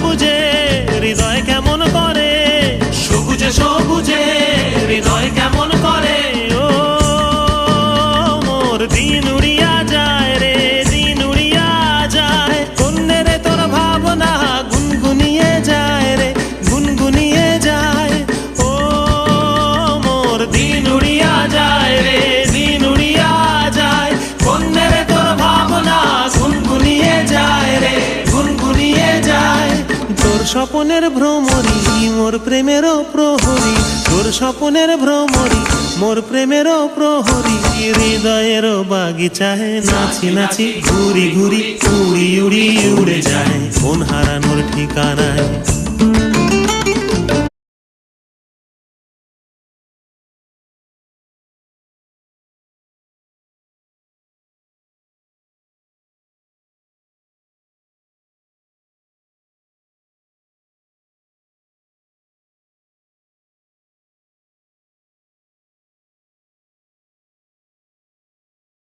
সবুজে হৃদয় কেমন করে, সবুজে সবুজে হৃদয় কেমন করে। ও মোর দিন উড়িয়া যায় রে, দিন উড়িয়া যায়। কন্যে রে তোর ভাবনা গুনগুনিয়ে যায় রে, গুনগুনিয়ে যায়। ও মোর দিন উড়িয়া যায় রে, দিন উড়িয়া যায়। কন্যে রে তোর ভাবনা গুনগুনিয়ে যায় রে, গুনগুনিয়ে যায়। তোর স্বপনের ভ্রমরি মোর প্রেমেরও প্রহরী, তোর স্বপনের ভ্রমরি মোর প্রেমেরও প্রহরী। হৃদয়ের বাগিচায় নাচি নাচি ঘুরি ঘুরি উড়ি উড়ি উড়ে যায়, মন হারানোর ঠিকানায়।